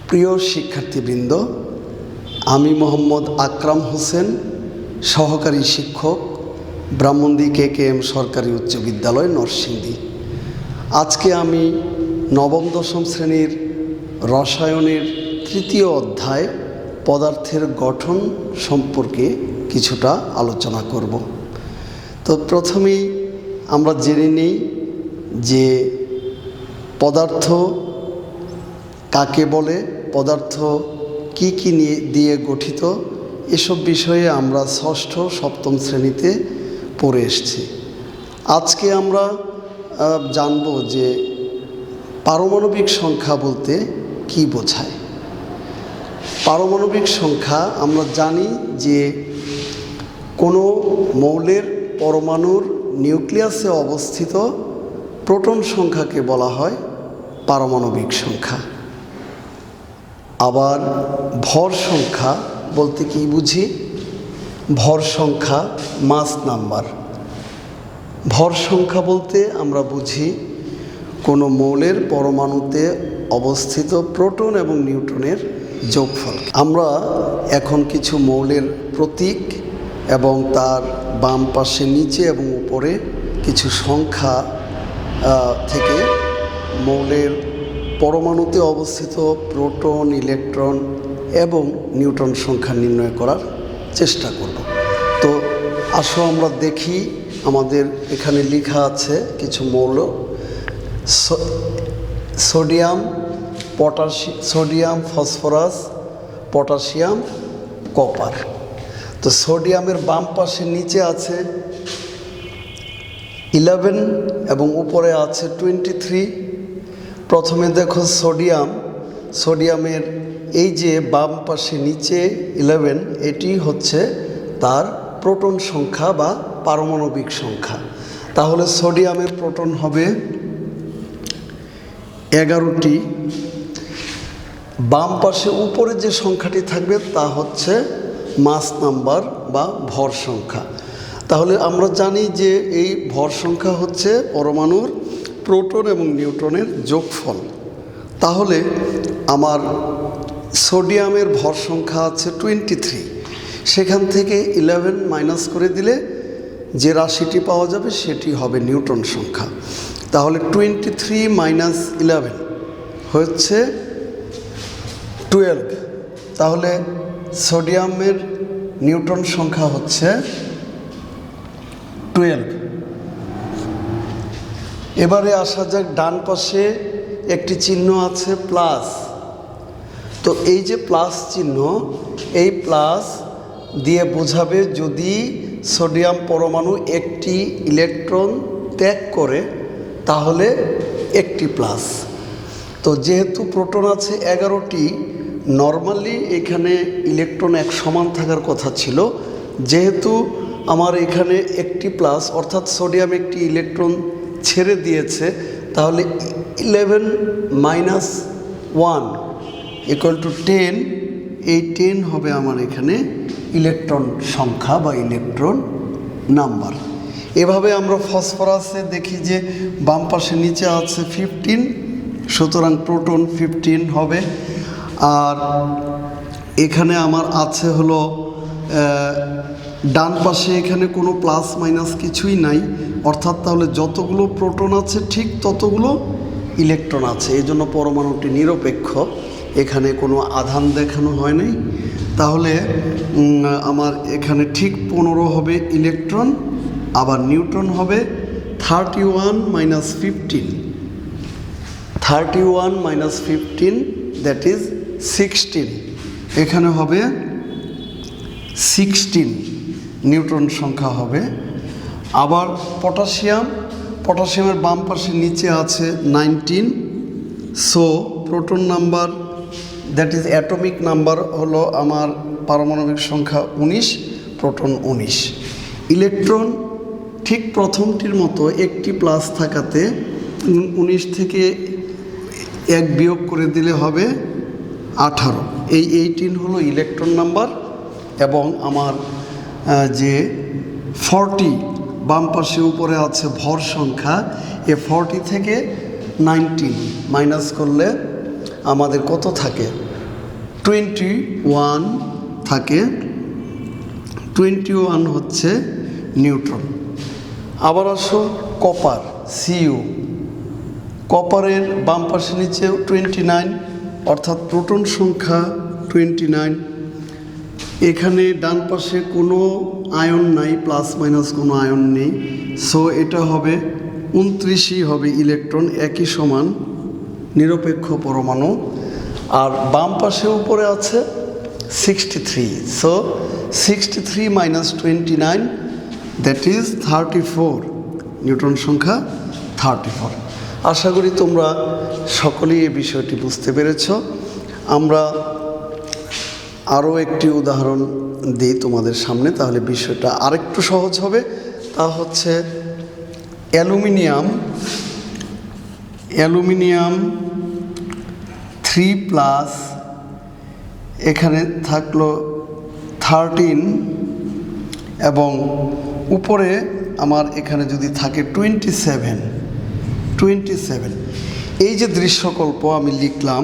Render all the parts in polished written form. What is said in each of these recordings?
প্রিয় শিক্ষার্থীবৃন্দ, আমি মোহাম্মদ আকরাম হোসেন, সহকারী শিক্ষক, ব্রাহ্মণদী KKM সরকারি উচ্চ বিদ্যালয়, নরসিংদী। আজকে আমি নবম দশম শ্রেণীর রসায়নের তৃতীয় অধ্যায় পদার্থের গঠন সম্পর্কে কিছুটা আলোচনা করব। তো প্রথমেই আমরা জেনে নিই যে পদার্থ কাকে বলে, পদার্থ কি কি দিয়ে গঠিত, এসব বিষয়ে আমরা ষষ্ঠ সপ্তম শ্রেণীতে পড়ে এসেছি। আজকে আমরা জানব যে পারমাণবিক সংখ্যা বলতে কি বোঝায়। পারমাণবিক সংখ্যা আমরা জানি যে কোনো মৌলের পরমাণুর নিউক্লিয়াসে অবস্থিত প্রোটন সংখ্যাকে বলা হয় পারমাণবিক সংখ্যা। আবার ভর সংখ্যা বলতে কি বুঝি? ভর সংখ্যা মাস নাম্বার। ভর সংখ্যা বলতে আমরা বুঝি কোনো মৌলের পরমাণুতে অবস্থিত প্রোটন এবং নিউট্রনের যোগফল। আমরা এখন কিছু মৌলের প্রতীক এবং তার বাম পাশে, নিচে এবং উপরে কিছু সংখ্যা থেকে মৌলের পরমাণুতে অবস্থিত প্রোটন, ইলেকট্রন এবং নিউট্রন সংখ্যা নির্ণয় করার চেষ্টা করব। তো আসো আমরা দেখি, আমাদের এখানে লেখা আছে কিছু মৌল: সোডিয়াম, ফসফরাস, পটাশিয়াম, কপার। তো সোডিয়ামের বাম পাশে নিচে আছে 11 এবং উপরে আছে 23। প্রথমে দেখো সোডিয়ামের এই যে বাম পাশে নিচে 11, এটি হচ্ছে তার প্রোটন সংখ্যা বা পারমাণবিক সংখ্যা। তাহলে সোডিয়ামের প্রোটন হবে 11টি। বাম পাশে উপরে যে সংখ্যাটি থাকবে তা হচ্ছে মাস নাম্বার বা ভর সংখ্যা। তাহলে আমরা জানি যে এই ভর সংখ্যা হচ্ছে পরমাণুর প্রোটন এবং নিউট্রনের যোগফল। তাহলে আমার সোডিয়ামের ভর সংখ্যা আছে 23। সেখান থেকে 11 মাইনাস করে দিলে যে রাশিটি পাওয়া যাবে সেটি হবে নিউট্রন সংখ্যা। তাহলে 23 মাইনাস 11 হচ্ছে 12। তাহলে সোডিয়ামের নিউট্রন সংখ্যা হচ্ছে 12। এবারে আসা যাক, ডান পাশে একটি চিহ্ন আছে প্লাস। তো এই যে প্লাস চিহ্ন, এই প্লাস দিয়ে বোঝাবে যদি সোডিয়াম পরমাণু একটি ইলেকট্রন ত্যাগ করে তাহলে একটি প্লাস। তো যেহেতু প্রোটন আছে 11টি, নর্মালি এখানে ইলেকট্রন এক সমান থাকার কথা ছিল। যেহেতু আমার এখানে একটি প্লাস, অর্থাৎ সোডিয়াম একটি ইলেকট্রন ছেড়ে দিয়েছে, তাহলে 11 মাইনাস 1 ইকুয়াল টু 10। এই 10 হবে আমার এখানে ইলেকট্রন সংখ্যা বা ইলেকট্রন নাম্বার। এভাবে আমরা ফসফরাসে দেখি যে বাম পাশে নিচে আছে 15, সুতরাং প্রোটন 15 হবে। আর এখানে আমার আছে হলো ডান পাশে এখানে কোনো প্লাস মাইনাস কিছুই নাই, অর্থাৎ তাহলে যতগুলো প্রোটন আছে ঠিক ততগুলো ইলেকট্রন আছে। এই জন্য পরমাণুটি নিরপেক্ষ, এখানে কোনো আধান দেখানো হয় নাই। তাহলে আমার এখানে ঠিক 15 হবে ইলেকট্রন, আবার নিউট্রন হবে 31 মাইনাস 15। 31 minus 15 that is 16। এখানে হবে 16 নিউট্রন সংখ্যা হবে। আবার পটাশিয়ামের বাম পাশে নিচে আছে 19। So proton number that is atomic number হলো আমার পারমাণবিক সংখ্যা 19, প্রোটন 19। ইলেকট্রন ঠিক প্রথমটির মতো একটি প্লাস থাকাতে 19 থেকে 1 বিয়োগ করে দিলে হবে 18। এই 18 হলো ইলেকট্রন নাম্বার। এবং আমার যে 40 বাম পাশে উপরে আছে ভর সংখ্যা, এ 40 থেকে 19 মাইনাস করলে আমাদের কত থাকে? 21 থাকে, 21 হচ্ছে নিউট্রন। আবার আসো কপার, Cu, কপারের বাম পাশে নিচেও 29, অর্থাৎ প্রোটন সংখ্যা 29। এখানে ডান পাশে কোনো আয়ন নাই, প্লাস মাইনাস কোনো আয়ন নেই, সো এটা হবে 29ই হবে ইলেকট্রন, একই সমান নিরপেক্ষ পরমাণু। আর বাম পাশে উপরে আছে 63, so 63 minus 29 that is 34, neutron সংখ্যা 34। আশা করি তোমরা সকলেই এই বিষয়টি বুঝতে পেরেছ। আমরা আরও একটি উদাহরণ দিই তোমাদের সামনে, তাহলে বিষয়টা আরেকটু সহজ হবে। তা হচ্ছে অ্যালুমিনিয়াম 3+, এখানে থাকলো 13 এবং উপরে আমার এখানে যদি থাকে 27, এই যে দৃশ্যকল্প আমি লিখলাম,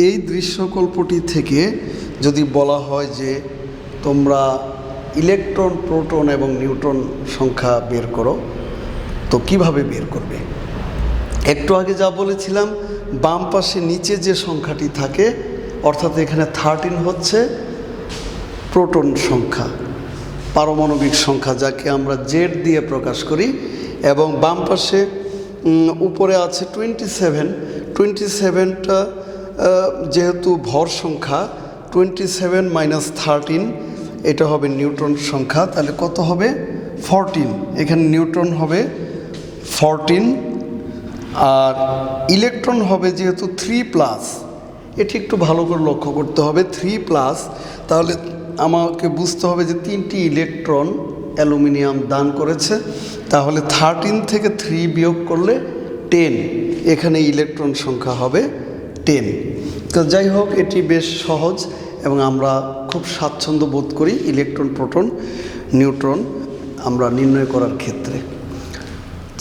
এই দৃশ্যকল্পটি থেকে যদি বলা হয় যে তোমরা ইলেকট্রন, প্রোটন এবং নিউট্রন সংখ্যা বের করো, তো কিভাবে বের করবে? একটু আগে যা বলেছিলাম, বাম পাশে নিচে যে সংখ্যাটি থাকে, অর্থাৎ এখানে 13 হচ্ছে প্রোটন সংখ্যা, পারমাণবিক সংখ্যা, যাকে আমরা জেড দিয়ে প্রকাশ করি, এবং বাম পাশে উপরে আছে 27টা যেহেতু ভর সংখ্যা, 27 মাইনাস 13 এটা হবে নিউট্রন সংখ্যা, তাহলে কত হবে? 14। এখানে নিউট্রন হবে 14, আর ইলেকট্রন হবে যেহেতু 3+, এটি একটু ভালো করে লক্ষ্য করতে হবে, 3+, তাহলে আমাকে বুঝতে হবে যে 3টি ইলেকট্রন অ্যালুমিনিয়াম দান করেছে, তাহলে 13 থেকে 3 বিয়োগ করলে 10, এখানে ইলেকট্রন সংখ্যা হবে 10। তো যাই হোক, এটি বেশ সহজ এবং আমরা খুব স্বাচ্ছন্দ্য বোধ করি ইলেকট্রন, প্রোটন, নিউট্রন আমরা নির্ণয় করার ক্ষেত্রে।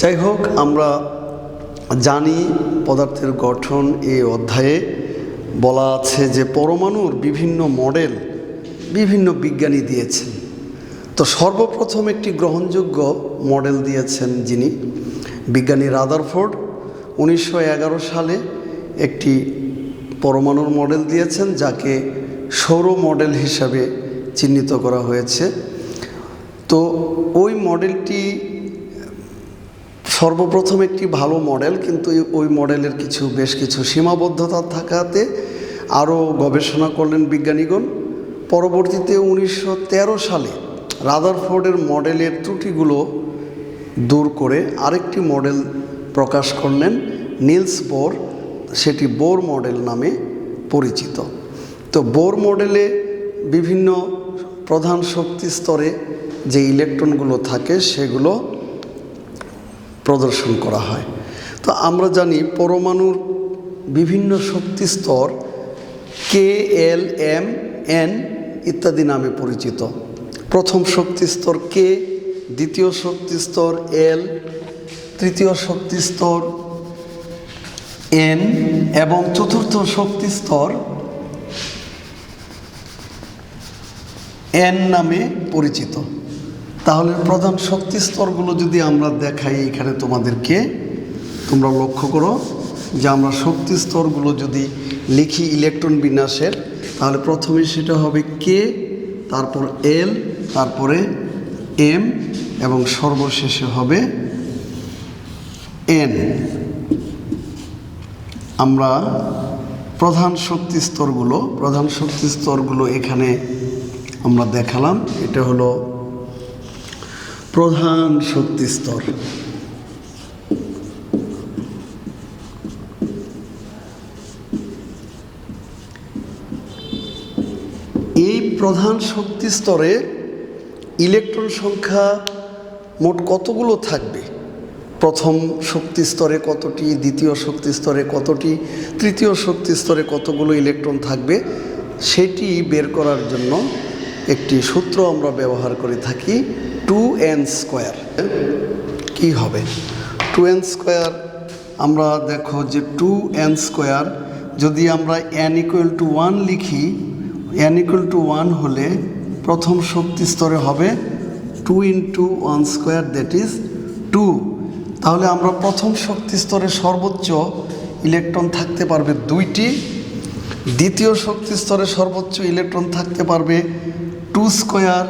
যাই হোক, আমরা জানি পদার্থের গঠন এই অধ্যায়ে বলা আছে যে পরমাণুর বিভিন্ন মডেল বিভিন্ন বিজ্ঞানী দিয়েছেন। তো সর্বপ্রথম একটি গ্রহণযোগ্য মডেল দিয়েছেন যিনি, বিজ্ঞানী রাদারফোর্ড 1911 সালে একটি পরমাণুর মডেল দিয়েছেন, যাকে সৌর মডেল হিসাবে চিহ্নিত করা হয়েছে। তো ওই মডেলটি সর্বপ্রথম একটি ভালো মডেল, কিন্তু ওই মডেলের বেশ কিছু সীমাবদ্ধতা থাকাতে আরও গবেষণা করলেন বিজ্ঞানীগণ। পরবর্তীতে 1913 সালে রাদারফোর্ডের মডেলের ত্রুটিগুলো দূর করে আরেকটি মডেল প্রকাশ করলেন নিলস বোর, সেটি বোর মডেল নামে পরিচিত। তো বোর মডেলে বিভিন্ন প্রধান শক্তি স্তরে যে ইলেকট্রনগুলো থাকে সেগুলো প্রদর্শন করা হয়। তো আমরা জানি পরমাণুর বিভিন্ন শক্তি স্তর K, L, M, N ইত্যাদি নামে পরিচিত। প্রথম শক্তি স্তর K, দ্বিতীয় শক্তি স্তর L, তৃতীয় শক্তি স্তর N এবং চতুর্থ শক্তি স্তর N নামে পরিচিত। তাহলে প্রধান শক্তি স্তরগুলো যদি আমরা দেখাই এখানে তোমাদেরকে, তোমরা লক্ষ্য করো যে আমরা শক্তি স্তরগুলো যদি লিখি ইলেকট্রন বিন্যাসের, তাহলে প্রথমে সেটা হবে K, তারপর L, তারপরে M এবং সর্বশেষে হবে N। আমরা প্রধান শক্তি স্তরগুলো এখানে আমরা দেখালাম। এটা হলো প্রধান শক্তি স্তর। এই প্রধান শক্তি স্তরে ইলেকট্রন সংখ্যা মোট কতগুলো থাকবে? প্রথম শক্তি স্তরে কতটি, দ্বিতীয় শক্তি স্তরে কতটি, তৃতীয় শক্তি স্তরে কতগুলো ইলেকট্রন থাকবে, সেটি বের করার জন্য একটি সূত্র আমরা ব্যবহার করে থাকি, 2n²। কি হবে 2n²? আমরা দেখো যে 2n² যদি আমরা n = 1 লিখি, n = 1 হলে প্রথম শক্তি স্তরে হবে 2 × 1² দ্যাট ইজ 2। তাহলে আমরা প্রথম শক্তি স্তরে সর্বোচ্চ ইলেকট্রন থাকতে পারবে 2টি, দ্বিতীয় শক্তি স্তরে সর্বোচ্চ ইলেকট্রন থাকতে পারবে 2²,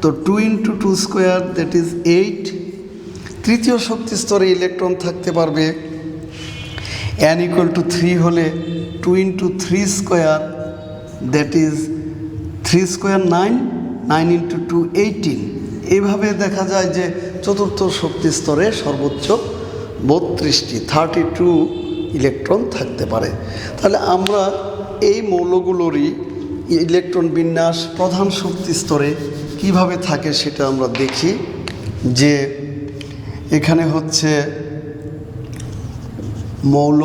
তো 2 × 2² দ্যাট ইজ 8। তৃতীয় শক্তি স্তরে ইলেকট্রন থাকতে পারবে n = 3 হলে 2 × 3² দ্যাট ইজ 3² 9, 9 × 2 18। এইভাবে দেখা যায় যে চতুর্থ শক্তি স্তরে সর্বোচ্চ 32টি 32 ইলেকট্রন থাকতে পারে। তাহলে আমরা এই মৌলগুলোরই ইলেকট্রন বিন্যাস প্রধান শক্তি স্তরে কিভাবে থাকে সেটা আমরা দেখি। যে এখানে হচ্ছে মৌল,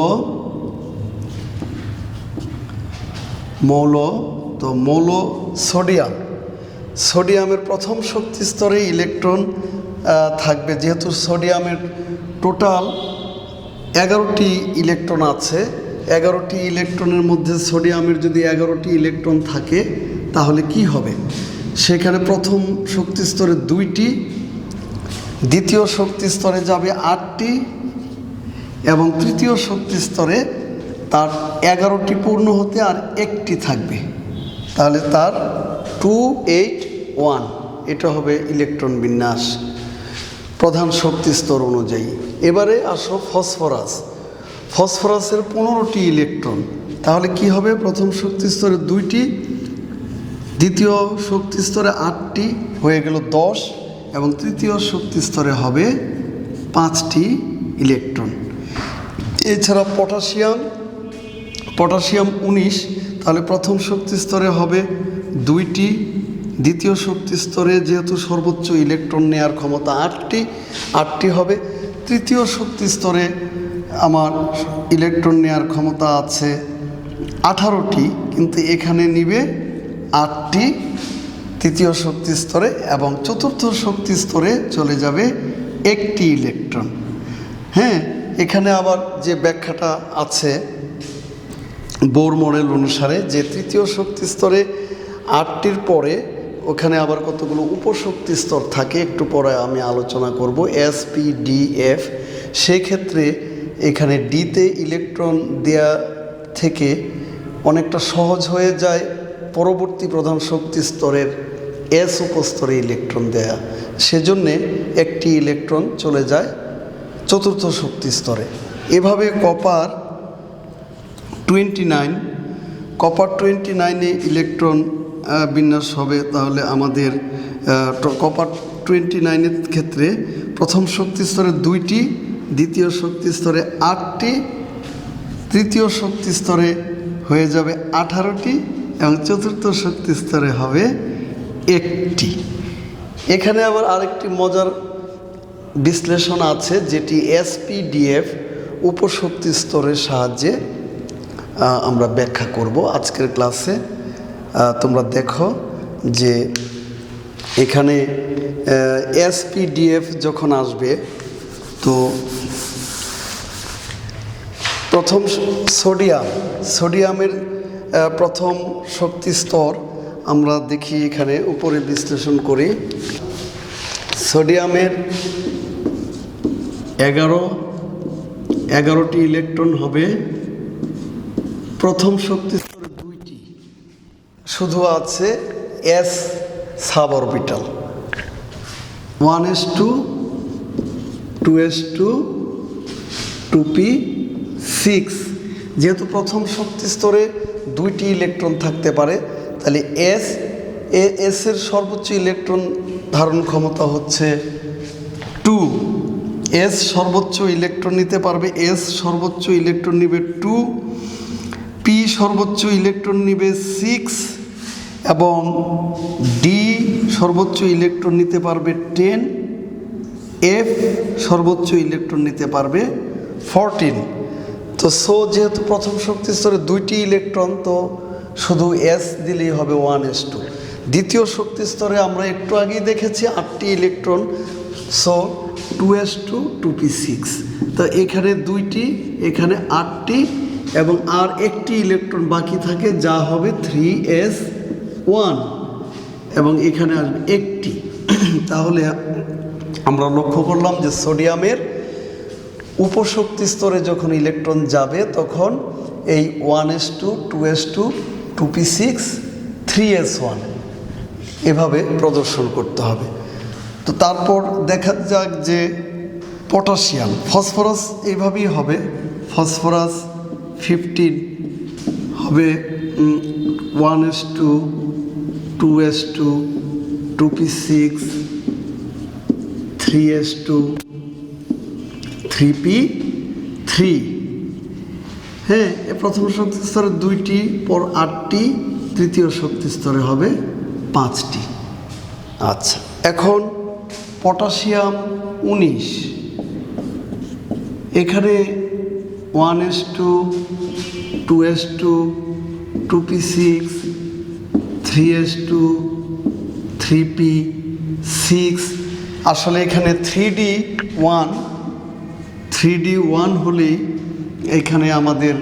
তো মৌল সোডিয়ামের প্রথম শক্তি স্তরে ইলেকট্রন থাকবে। যেহেতু সোডিয়ামের টোটাল 11টি ইলেকট্রন আছে, 11টি ইলেকট্রনের মধ্যে সোডিয়ামের যদি 11টি ইলেকট্রন থাকে তাহলে কি হবে? সেখানে প্রথম শক্তি স্তরে 2টি, দ্বিতীয় শক্তি স্তরে যাবে 8টি এবং তৃতীয় শক্তি স্তরে তার 11টি পূর্ণ হতে আর 1টি থাকবে। তাহলে তার 2 8 1 এটা হবে ইলেকট্রন বিন্যাস প্রধান শক্তি স্তর অনুযায়ী। এবারে আসো ফসফরাসের 15টি ইলেকট্রন। তাহলে কি হবে? প্রথম শক্তি স্তরে 2টি, দ্বিতীয় শক্তি স্তরে 8টি হয়ে গেল 10 এবং তৃতীয় শক্তি স্তরে হবে 5টি ইলেকট্রন। এছাড়া পটাশিয়াম 19, তাহলে প্রথম শক্তি স্তরে হবে 2টি, দ্বিতীয় শক্তি স্তরে যেহেতু সর্বোচ্চ ইলেকট্রন নেওয়ার ক্ষমতা 8টি হবে, তৃতীয় শক্তি স্তরে আমার ইলেকট্রন নেওয়ার ক্ষমতা আছে 18টি, কিন্তু এখানে নিবে 8টি তৃতীয় শক্তি স্তরে এবং চতুর্থ শক্তি স্তরে চলে যাবে 1টি ইলেকট্রন। হ্যাঁ, এখানে আবার যে ব্যাখ্যাটা আছে বোর মডেল অনুসারে যে তৃতীয় শক্তি স্তরে 8টির পরে ওখানে আবার কতগুলো উপশক্তি স্তর থাকে, একটু পরে আমি আলোচনা করব, S P D F। সেই ক্ষেত্রে এখানে ডিতে ইলেকট্রন দেয়া থেকে অনেকটা সহজ হয়ে যায় পরবর্তী প্রধান শক্তি স্তরের S উপস্তরে ইলেকট্রন দেয়া, সেজন্যে একটি ইলেকট্রন চলে যায় চতুর্থ শক্তি স্তরে। এভাবে কপার 29 ইলেকট্রন বিন্যাস হবে। তাহলে আমাদের কপার 29-এর ক্ষেত্রে প্রথম শক্তি স্তরে 2টি, দ্বিতীয় শক্তি স্তরে 8টি, তৃতীয় শক্তি স্তরে হয়ে যাবে 18টি এবং চতুর্থ শক্তি স্তরে হবে 1টি। এখানে আবার আরেকটি মজার বিশ্লেষণ আছে যেটি SPDF উপশক্তি স্তরের সাহায্যে আমরা ব্যাখ্যা করব আজকের ক্লাসে। তোমরা দেখো যে এখানে SPDF যখন আসবে তো প্রথম সোডিয়ামের প্রথম শক্তি স্তর আমরা দেখি, এখানে উপরে বিশ্লেষণ করি। সোডিয়ামের 11টি ইলেকট্রন হবে, প্রথম শক্তি স্তরে 2টি, শুধু আছে S suborbital 1s2 2s2 2p6। যেহেতু প্রথম শক্তি স্তরে 2টি ইলেকট্রন থাকতে পারে, তাহলে এস এর সর্বোচ্চ ইলেকট্রন ধারণ ক্ষমতা হচ্ছে 2। S সর্বোচ্চ ইলেকট্রন নিতে পারবে, S সর্বোচ্চ ইলেকট্রন নিবে 2, P সর্বোচ্চ ইলেকট্রন নিবে 6 এবং D সর্বোচ্চ ইলেকট্রন নিতে পারবে 10, F সর্বোচ্চ ইলেকট্রন নিতে পারবে 14। তো যেহেতু প্রথম শক্তি স্তরে 2টি ইলেকট্রন, তো শুধু S দিলেই হবে 1s2। দ্বিতীয় শক্তি স্তরে আমরা একটু আগেই দেখেছি 8টি ইলেকট্রন, 2s2 2p6। তো এখানে 2টি, এখানে 8টি এবং আর একটি ইলেকট্রন বাকি থাকে যা হবে 3s1 এবং এখানে আসবে একটি। তাহলে আমরা লক্ষ্য করলাম যে সোডিয়ামের উপশক্তি স্তরে যখন ইলেকট্রন যাবে তখন এই 1s2 2s2 2p6 3s1 এভাবে প্রদর্শন করতে হবে। তো তারপর দেখা যাক যে পটাশিয়াম, ফসফরাস এইভাবেই হবে। ফসফরাস 15 হবে 1s2 2s2 2p6 3s2 3p3। হ্যাঁ, প্রথম শক্তি স্তরে 2টি, পর 8টি, তৃতীয় শক্তি স্তরে হবে 5টি। আচ্ছা, এখন পটাশিয়াম 19, এখানে 1s2 2s2 2p6 3s2 3p6। আসলে এখানে 3d1 হলেই এখানে আমাদের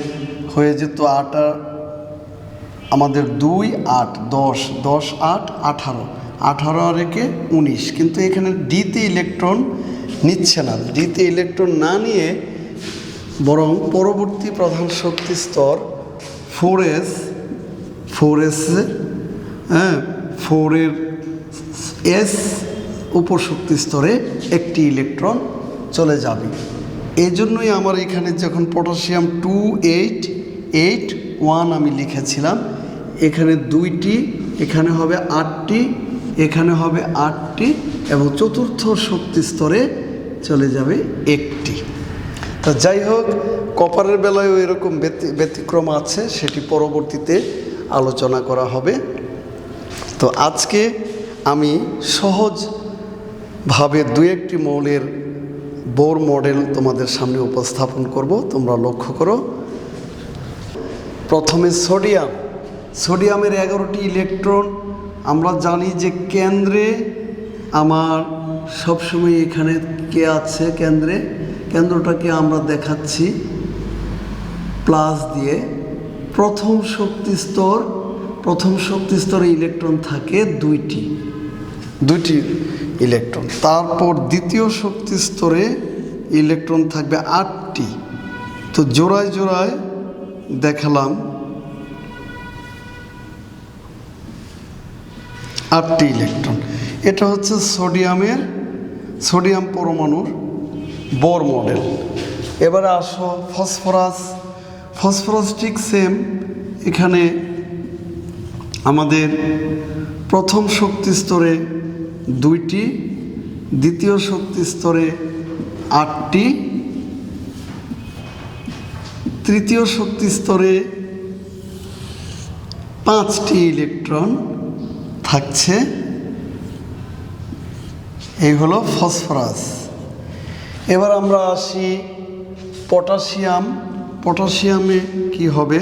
হয়ে যেত 8, আমাদের 2 8 10 10 8 18 18 আর একে 19, কিন্তু এখানে ডিতে ইলেকট্রন নিচ্ছে না। ডিতে ইলেকট্রন না নিয়ে বরং পরবর্তী প্রধান শক্তি স্তর 4s 4-এর s উপশক্তি স্তরে একটি ইলেকট্রন চলে যাবে। এই জন্যই আমার এখানে যখন পটাশিয়াম 2-8-8-1 আমি লিখেছিলাম, এখানে 2টি, এখানে হবে 8টি, এখানে হবে 8টি এবং চতুর্থ শক্তি স্তরে চলে যাবে একটি। তা যাই হোক, কপারের বেলায়ও এরকম ব্যতিক্রম আছে, সেটি পরবর্তীতে আলোচনা করা হবে। তো আজকে আমি সহজভাবে 2-1টি মৌলের বোর মডেল তোমাদের সামনে উপস্থাপন করব। তোমরা লক্ষ্য করো। প্রথমে সোডিয়ামের 11টি ইলেকট্রন। আমরা জানি যে কেন্দ্রে আমার সবসময় এখানে কে আছে, কেন্দ্রটাকে আমরা দেখাচ্ছি প্লাস দিয়ে। প্রথম শক্তি স্তরে ইলেকট্রন থাকে 2টি ইলেকট্রন। তারপর দ্বিতীয় শক্তি স্তরে ইলেকট্রন থাকবে 8টি। তো জোড়ায় জোড়ায় দেখালাম 8টি ইলেকট্রন। এটা হচ্ছে সোডিয়াম পরমাণুর বোর মডেল। এবারে আসো ফসফরাস ঠিক সেম। এখানে আমাদের প্রথম শক্তি স্তরে 2টি, দ্বিতীয় শক্তি স্তরে 8টি, তৃতীয় শক্তি স্তরে 5টি ইলেকট্রন থাকছে। এই হলো ফসফরাস। এবার আমরা আসি পটাশিয়ামে কি হবে?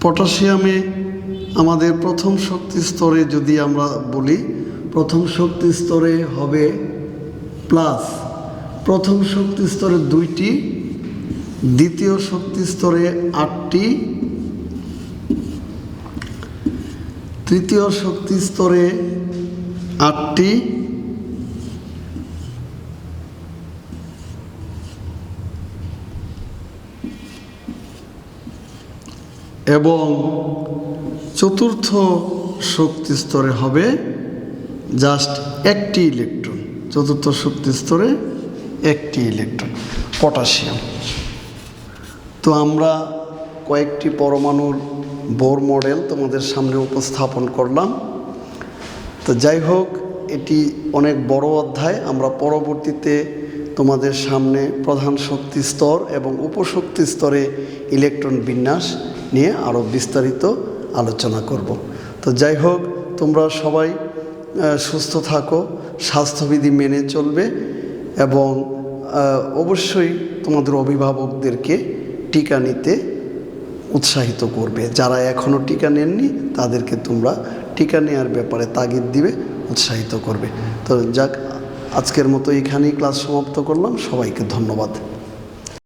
পটাশিয়ামে আমাদের প্রথম শক্তি স্তরে যদি আমরা বলি, প্রথম শক্তি স্তরে হবে প্লাস। প্রথম শক্তি স্তরে 2টি, দ্বিতীয় শক্তি স্তরে 8টি, তৃতীয় শক্তি স্তরে 8টি, এবং চতুর্থ শক্তি স্তরে হবে জাস্ট একটি ইলেকট্রন। চতুর্থ শক্তি স্তরে একটি ইলেকট্রন পটাশিয়াম। তো আমরা কয়েকটি পরমাণুর বোর মডেল তোমাদের সামনে উপস্থাপন করলাম। তো যাই হোক, এটি অনেক বড় অধ্যায়। আমরা পরবর্তীতে তোমাদের সামনে প্রধান শক্তি স্তর এবং উপশক্তি স্তরে ইলেকট্রন বিন্যাস নিয়ে আরও বিস্তারিত আলোচনা করব। তো যাই হোক, তোমরা সবাই সুস্থ থাকো, স্বাস্থ্যবিধি মেনে চলবে এবং অবশ্যই তোমাদের অভিভাবকদেরকে টিকা নিতে উৎসাহিত করবে। যারা এখনও টিকা নেননি তাদেরকে তোমরা টিকা নেওয়ার ব্যাপারে তাগিদ দিবে, উৎসাহিত করবে। তো যাক, আজকের মতো এখানেই ক্লাস সমাপ্ত করলাম। সবাইকে ধন্যবাদ।